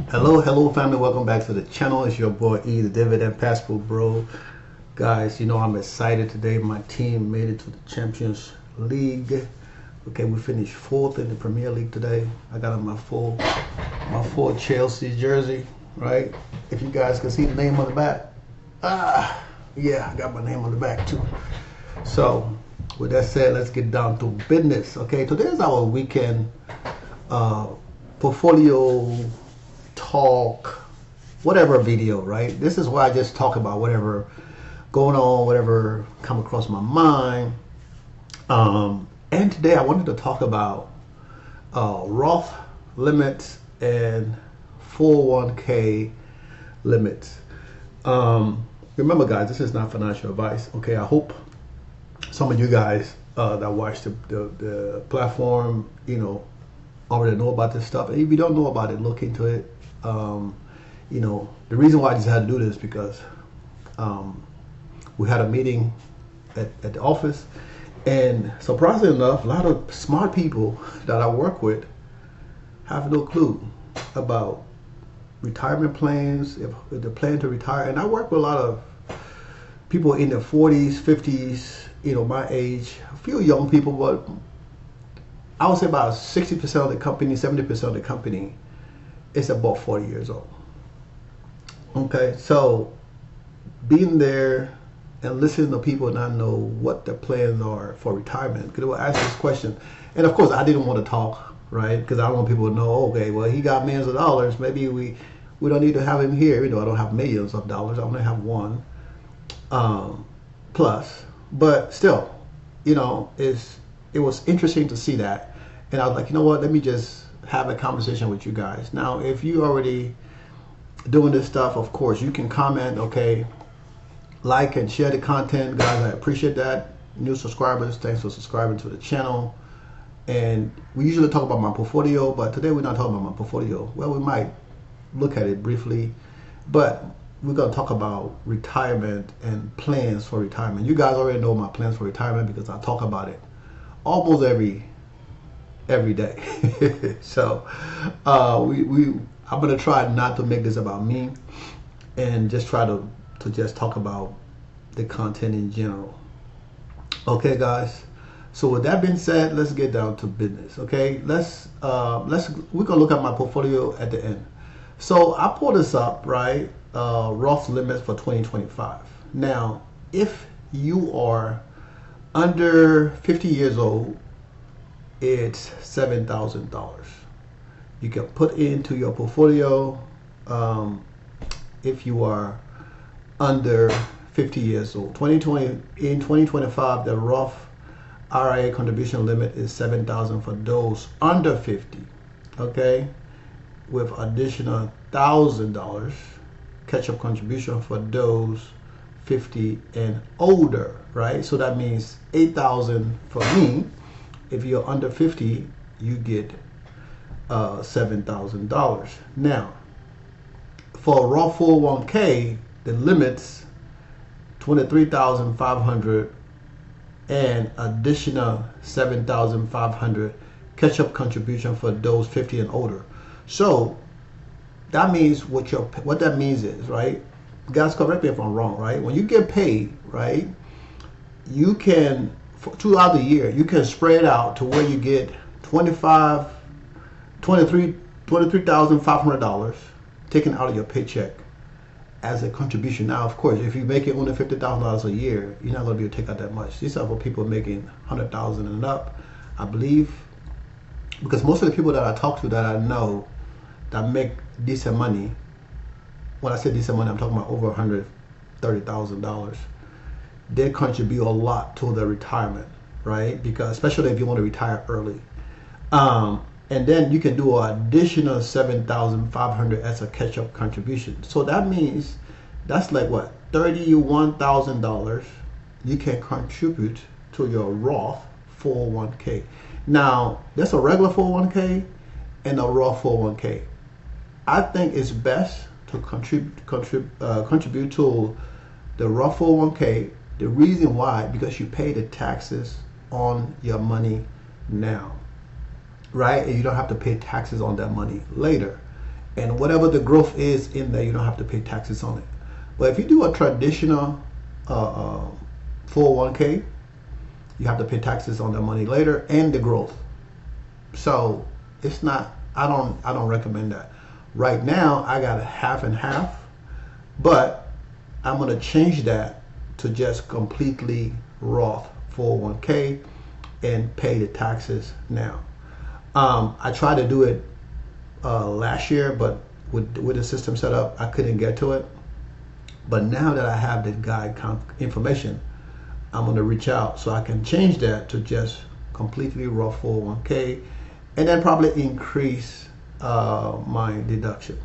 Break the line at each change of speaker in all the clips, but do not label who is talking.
Hello family, welcome back to the channel. It's your boy E, the Dividend Passport Bro. Guys, you know I'm excited today. My team made it to the Champions League. Okay, we finished 4th in the Premier League today. I got on my full Chelsea jersey, right? If you guys can see the name on the back. Yeah, I got my name on the back too. So, with that said, let's get down to business. Okay, today is our weekend portfolio talk, whatever video, right? This is why I just talk about whatever going on, whatever come across my mind. And today I wanted to talk about Roth limits and 401k limits. Remember, guys, this is not financial advice. Okay, I hope some of you guys that watch the platform, already know about this stuff. And if you don't know about it, look into it. The reason why I just had to do this because we had a meeting at the office, and surprisingly enough, a lot of smart people that I work with have no clue about retirement plans, if they plan to retire. And I work with a lot of people in their 40s, 50s, my age, a few young people, but I would say about 60% of the company, 70% of the company is about 40 years old. Okay, so being there and listening to people not know what their plans are for retirement, because they will ask this question. And of course, I didn't want to talk, right? Because I don't want people to know, okay, well, he got millions of dollars. Maybe we don't need to have him here. I don't have millions of dollars. I only have one plus. But still, it was interesting to see that. And I was like, you know what, let me just have a conversation with you guys. Now, if you already doing this stuff, of course, you can comment, okay, like and share the content. Guys, I appreciate that. New subscribers, thanks for subscribing to the channel. And we usually talk about my portfolio, but today we're not talking about my portfolio. Well, we might look at it briefly, but we're going to talk about retirement and plans for retirement. You guys already know my plans for retirement because I talk about it almost every day. So I'm gonna try not to make this about me and just try to just talk about the content in general. Okay, guys, so with that being said, let's get down to business. Okay, we're gonna look at my portfolio at the end. So I pulled this up, right? Roth limits for 2025. Now, if you are under 50 years old, it's $7,000 you can put into your portfolio. If you are under 50 years old, in 2025, the Roth IRA contribution limit is $7,000 for those under 50. Okay, with additional $1,000 catch-up contribution for those 50 and older. Right, so that means $8,000 for me. If you're under 50, you get $7,000. Now, for Roth 401k, the limits $23,500 and additional $7,500 catch-up contribution for those 50 and older. So that means what that means is, right? Guys, correct me if I'm wrong, right? When you get paid, right, you can throughout the year, you can spread out to where you get $23,500 taken out of your paycheck as a contribution. Now, of course, if you make it only $50,000 a year, you're not going to be able to take out that much. These are for people making $100,000 and up, I believe, because most of the people that I talk to that I know that make decent money, when I say decent money, I'm talking about over $130,000. They contribute a lot to their retirement, right? Because especially if you want to retire early. And then you can do an additional $7,500 as a catch-up contribution. So that means that's like what, $31,000 you can contribute to your Roth 401k. Now, there's a regular 401k and a Roth 401k. I think it's best to contribute to the Roth 401k. The reason why, because you pay the taxes on your money now, right? And you don't have to pay taxes on that money later. and whatever the growth is in there, you don't have to pay taxes on it. But if you do a traditional 401k, you have to pay taxes on the money later and the growth. So it's not. I don't recommend that. Right now, I got a half and half, but I'm gonna change that to just completely Roth 401k and pay the taxes now. I tried to do it last year, but with the system set up, I couldn't get to it. But now that I have the guide information, I'm going to reach out so I can change that to just completely Roth 401k, and then probably increase my deduction.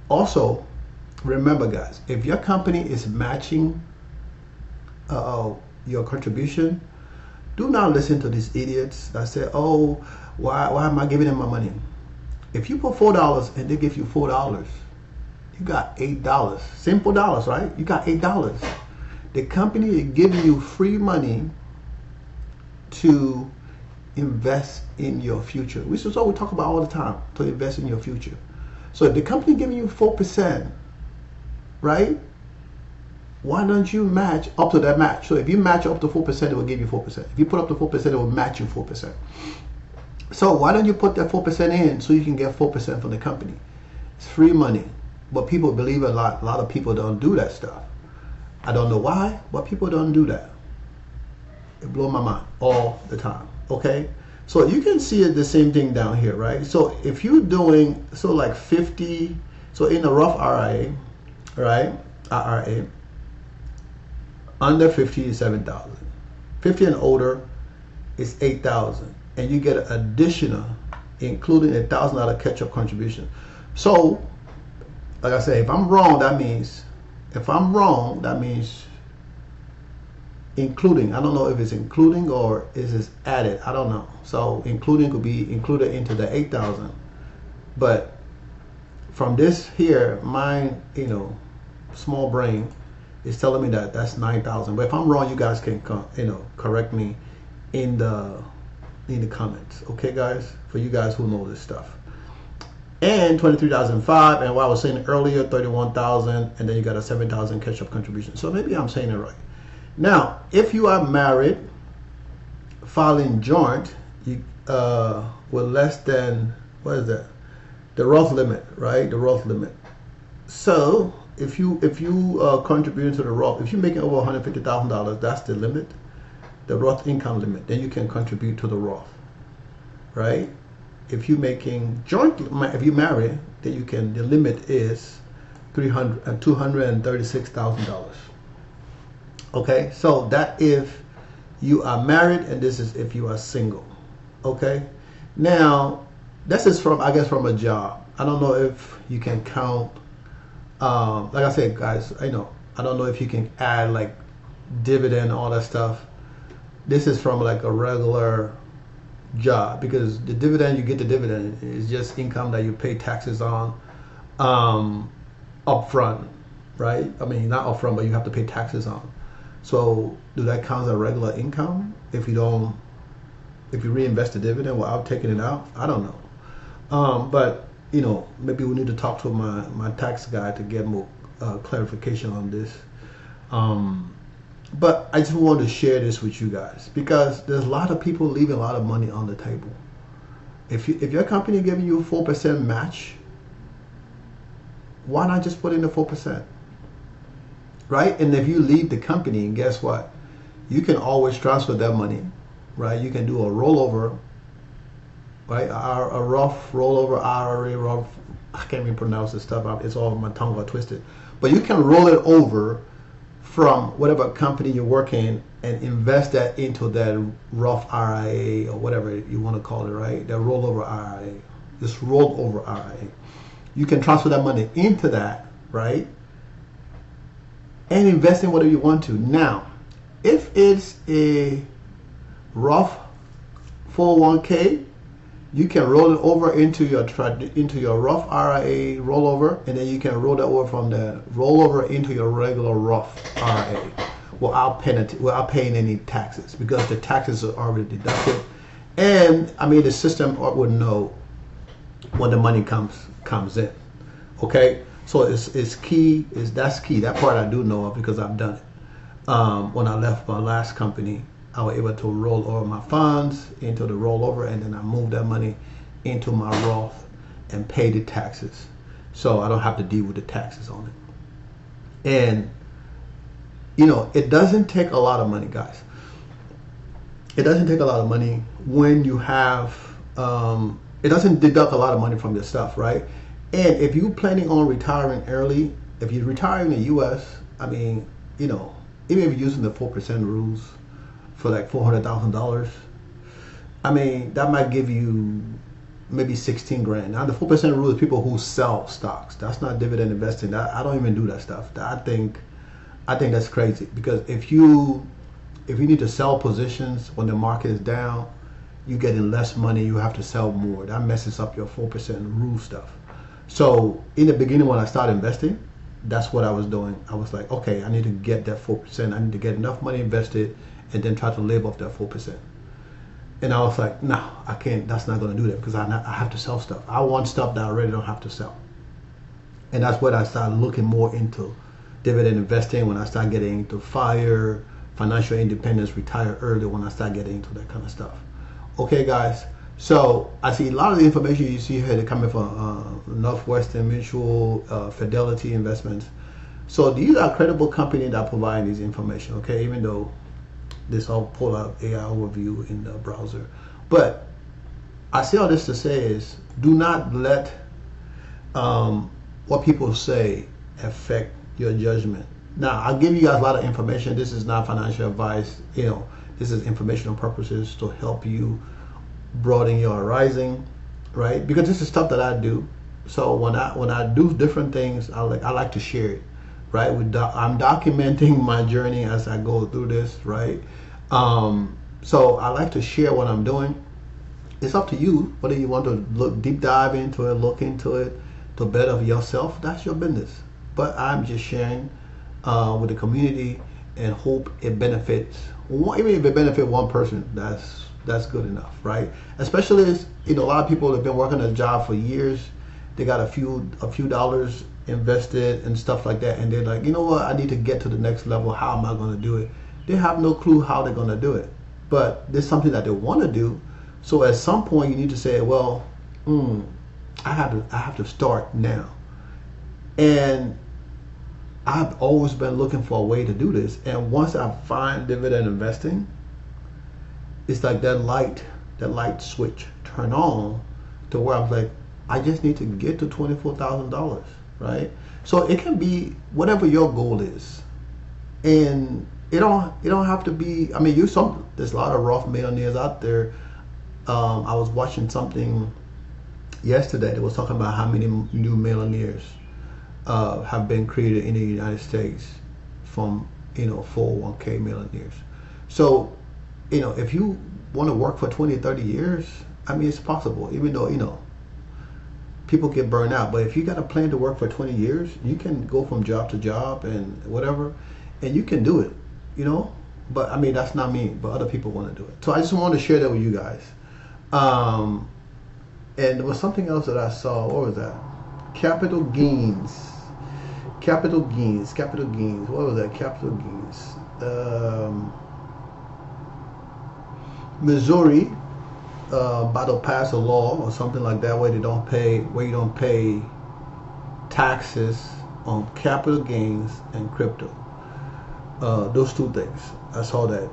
Also, remember guys, if your company is matching your contribution, do not listen to these idiots that say, oh, why am I giving them my money? If you put $4 and they give you $4, you got $8. Simple dollars, right? You got $8. The company is giving you free money to invest in your future, which is what we talk about all the time, to invest in your future. So if the company giving you 4%, right? Why don't you match up to that match? So if you match up to 4%, it will give you 4%. If you put up to 4%, it will match you 4%. So why don't you put that 4% in so you can get 4% from the company? It's free money. But people believe a lot of people don't do that stuff. I don't know why, but people don't do that. It blows my mind all the time. Okay? So you can see it the same thing down here, right? So if you're doing, so like 50, so in the Roth IRA, right? IRA, under 50 is 7,000. 50 and older is 8,000. And you get an additional, including $1,000 catch-up contribution. So, like I said, if I'm wrong, that means including. I don't know if it's including or is it added. I don't know. So including could be included into the 8,000. But from this here, mine, small brain is telling me that that's 9,000. But if I'm wrong, you guys can correct me in the comments. Okay, guys, for you guys who know this stuff. And 23,005, and what I was saying earlier, 31,000, and then you got a 7,000 catch-up contribution. So maybe I'm saying it right. Now, if you are married, filing joint, you with less than, what is that? The Roth limit, right? The Roth limit. So if you contribute to the Roth, if you're making over $150,000, that's the limit, the Roth income limit. Then you can contribute to the Roth, right? If you're making joint, if you marry, then the limit is $236,000. Okay, so that if you are married, and this is if you are single. Okay, now this is from, I guess, from a job. I don't know if you can count. Like I said, guys, I don't know if you can add like dividend, all that stuff. This is from like a regular job, because the dividend, you get the dividend is just income that you pay taxes on upfront, right? I mean, not upfront, but you have to pay taxes on. So do that count as regular income if you reinvest the dividend without taking it out? I don't know. But maybe we need to talk to my tax guy to get more clarification on this. But I just wanted to share this with you guys, because there's a lot of people leaving a lot of money on the table. If your company giving you a 4% match, why not just put in the 4%? Right? And if you leave the company, and guess what? You can always transfer that money, right? You can do a rollover, right? A Roth rollover, IRA, Roth, I can't even pronounce this stuff. It's all, my tongue got twisted. But you can roll it over from whatever company you work in and invest that into that Roth IRA or whatever you want to call it, right? That rollover IRA, this rollover IRA. You can transfer that money into that, right? And invest in whatever you want to. Now, if it's a Roth 401k, you can roll it over into your Roth IRA rollover, and then you can roll that over from the rollover into your regular Roth IRA without paying any taxes, because the taxes are already deducted. And I mean, the system would know when the money comes in. Okay, so it's key. That's key. That part I do know of because I've done it. When I left my last company, I was able to roll over my funds into the rollover, and then I moved that money into my Roth and pay the taxes, so I don't have to deal with the taxes on it. And it doesn't take a lot of money, guys. It doesn't take a lot of money when you have. It doesn't deduct a lot of money from your stuff, right? And if you're planning on retiring early, if you retire in the U.S., I mean, even if you're using the 4% rules for like $400,000, I mean, that might give you maybe 16 grand. Now, the 4% rule is people who sell stocks. That's not dividend investing. I don't even do that stuff. I think that's crazy, because if you need to sell positions when the market is down, you're getting less money. You have to sell more. That messes up your 4% rule stuff. So in the beginning, when I started investing, that's what I was doing. I was like, okay, I need to get that 4%. I need to get enough money invested and then try to live off that 4%. And I was like, no, I can't. That's not going to do that, because I have to sell stuff. I want stuff that I already don't have to sell. And that's when I started looking more into dividend investing, when I started getting into FIRE, financial independence, retire early, when I started getting into that kind of stuff. Okay, guys. So I see a lot of the information you see here, they're coming from Northwestern Mutual, Fidelity Investments. So these are credible companies that provide this information, okay, even though this all pull out AI overview in the browser. But I say all this to say is, do not let what people say affect your judgment. Now, I'll give you guys a lot of information. This is not financial advice. This is informational purposes to help you broaden your horizon, right? Because this is stuff that I do. So when I do different things, I like to share it, right? I'm documenting my journey as I go through this, right? So I like to share what I'm doing. It's up to you whether you want to deep dive into it, look into it to better yourself. That's your business. But I'm just sharing with the community and hope it benefits. Even if it benefits one person, that's good enough, right? Especially as a lot of people have been working a job for years. They got a few dollars invested and stuff like that, and they're like, you know what? I need to get to the next level. How am I going to do it? They have no clue how they're going to do it, but there's something that they want to do. So at some point, you need to say, well, I have to start now. And I've always been looking for a way to do this. And once I find dividend investing, it's like that light switch turn on to where I'm like, I just need to get to $24,000, right? So it can be whatever your goal is, and it don't have to be. I mean, there's a lot of Roth millionaires out there. I was watching something yesterday that was talking about how many new millionaires have been created in the United States from 401k millionaires. So if you want to work for 20, 30 years, I mean, it's possible, even though people get burned out. But if you got a plan to work for 20 years, you can go from job to job and whatever, and you can do it, But I mean, that's not me, but other people want to do it. So I just wanted to share that with you guys. And there was something else that I saw. What was that? Capital gains. What was that? Capital gains. Missouri about to pass a law or something like that where you don't pay taxes on capital gains and crypto. Those two things. I saw that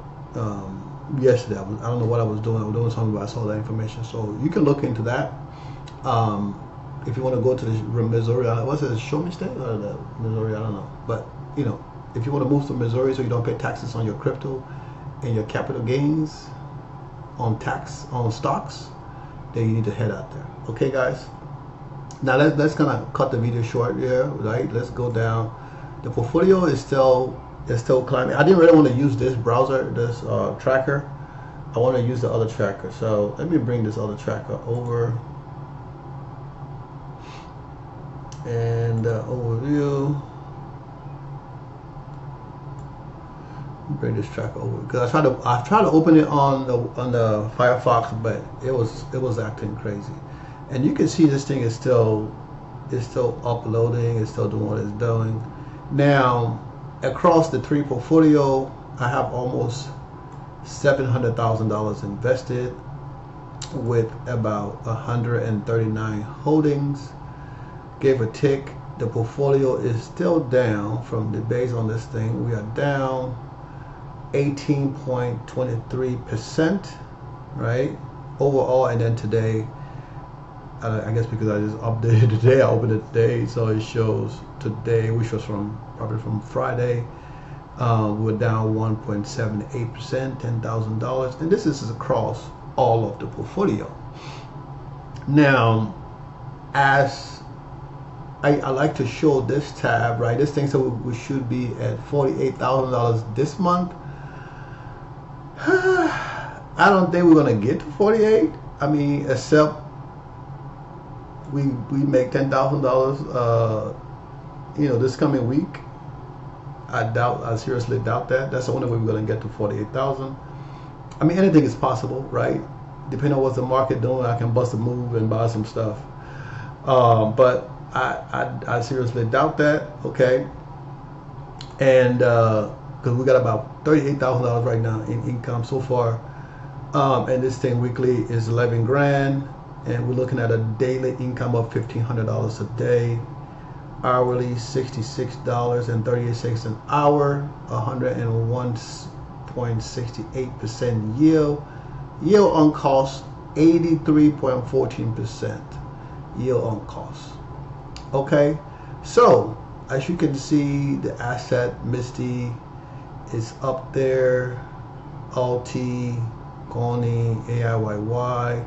yesterday. I don't know what I was doing. I was doing something, but I saw that information. So you can look into that. If you want to go to the Missouri, what's it, Show Me State or the Missouri? I don't know. But if you want to move to Missouri so you don't pay taxes on your crypto and your capital gains on stocks, then you need to head out there. Okay, guys. Now let's kind of cut the video short here, right? Let's go down. The portfolio is still climbing. I didn't really want to use this browser, this tracker. I want to use the other tracker. So let me bring this other tracker over. And overview. Bring this tracker over because I tried to open it on the Firefox, but it was acting crazy. And you can see this thing is still uploading, it's still doing what it's doing. Now, across the three portfolio, I have almost $700,000 invested with about 139 holdings, give or take. The portfolio is still down from the base on this thing. We are down 18.23%, right? Overall, and then today, I guess because I just updated today, I opened it today, so it shows today, which was probably from Friday, we're down 1.78%, $10,000, and this is across all of the portfolio. Now, as I like to show this tab, right? This thing, so we should be at $48,000 this month. I don't think we're gonna get to 48. I mean, except we make $10,000, this coming week. I seriously doubt that. That's the only way we're gonna get to 48,000. I mean, anything is possible, right? Depending on what the market doing, I can bust a move and buy some stuff. But I seriously doubt that. Okay, and because we got about $38,000 right now in income so far, and this thing weekly is 11 grand, and we're looking at a daily income of $1,500 a day, hourly $66.38 an hour, 101.68% yield on cost, 83.14% yield on cost. Okay, so as you can see, the asset Misty is up there, Alti, Goni, AIYY,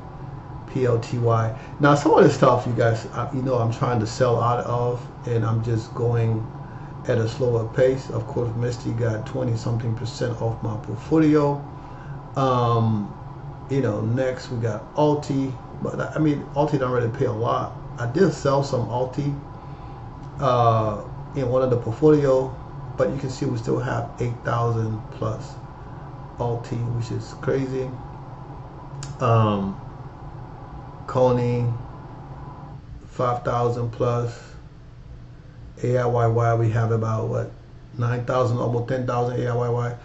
PLTY. Now some of this stuff, you guys, I'm trying to sell out of, and I'm just going at a slower pace. Of course, Misty got 20-something% off my portfolio. Next we got Alti, but I mean, Alti don't really pay a lot. I did sell some Alti in one of the portfolio, but you can see we still have 8,000 plus Alti, which is crazy. Coney, 5,000 plus. AIYY, we have about 9,000, almost 10,000 AIYY.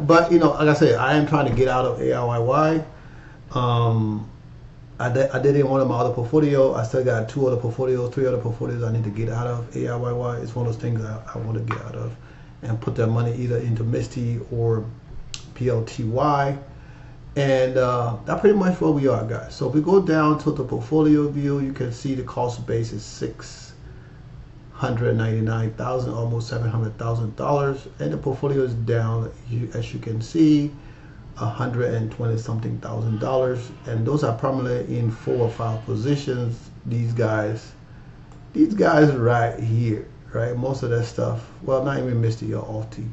But like I said, I am trying to get out of AIYY. I did in one of my other portfolio. I still got three other portfolios I need to get out of. AIYY is one of those things I want to get out of and put that money either into Misty or PLTY. And that's pretty much where we are, guys. So if we go down to the portfolio view, you can see the cost base is $699,000, almost $700,000, and the portfolio is down, as you can see, $120-something thousand, and those are primarily in 4 or 5 positions. These guys right here, right? Most of that stuff, well, not even Misty or Alti,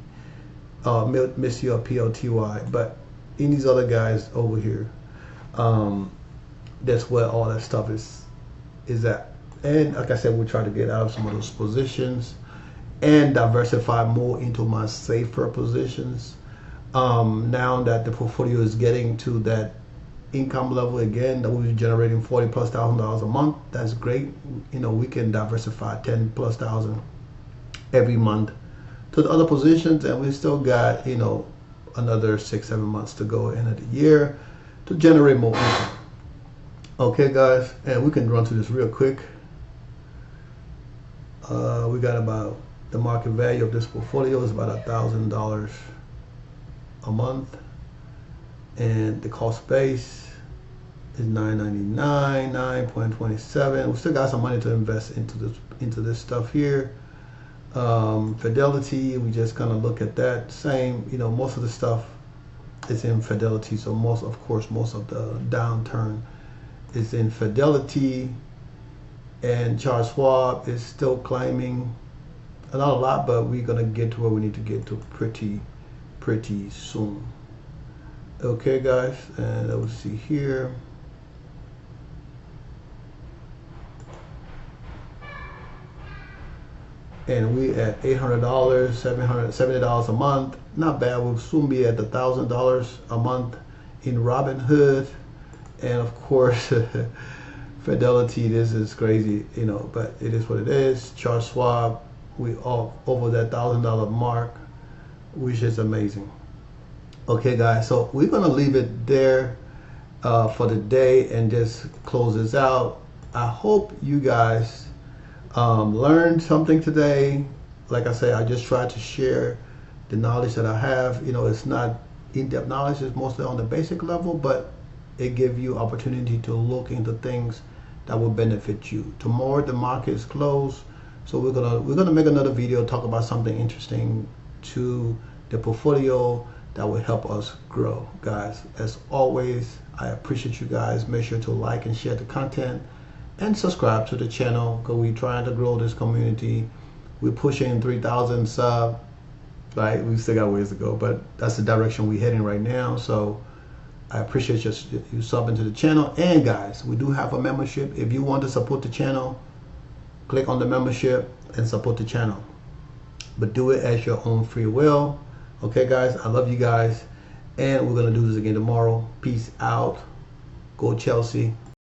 Misty or PLTY, but in these other guys over here, that's where all that stuff is at. And like I said, we try to get out of some of those positions and diversify more into my safer positions. Now that the portfolio is getting to that income level again, that we're generating $40,000+ a month, that's great. We can diversify $10,000+ every month to the other positions, and we still got another 6-7 months to go end of the year to generate more income. Okay, guys, and we can run through this real quick. We got about the market value of this portfolio is about $1,000 a month, and the cost base is $999, 9.27. We still got some money to invest into this stuff here. Fidelity, we just kind of look at that same. Most of the stuff is in Fidelity, so most of the downturn is in Fidelity, and Charles Schwab is still climbing, not a lot, but we're gonna get to where we need to get to pretty soon. Okay, guys, and let's see here. And we at $800, $770 a month. Not bad. We'll soon be at $1,000 a month in Robinhood, and of course, Fidelity. This is crazy, you know, but it is what it is. Charles Schwab, we all over that $1,000 mark, which is amazing. Okay, guys, so we're gonna leave it there for the day and just close this out. I hope you guys learned something today. Like I said, I just tried to share the knowledge that I have. You know, it's not in-depth knowledge, it's mostly on the basic level, but it gives you opportunity to look into things that will benefit you. Tomorrow the market is closed, so we're gonna make another video, talk about something interesting to the portfolio that will help us grow. Guys, as always, I appreciate you guys. Make sure to like and share the content and subscribe to the channel, because we're trying to grow this community. We're pushing 3,000 subs, right? We still got ways to go, but that's the direction we're heading right now. So I appreciate you subbing to the channel. And guys, we do have a membership. If you want to support the channel, click on the membership and support the channel, but do it at your own free will. Okay, guys, I love you guys, and we're gonna do this again tomorrow. Peace out. Go Chelsea.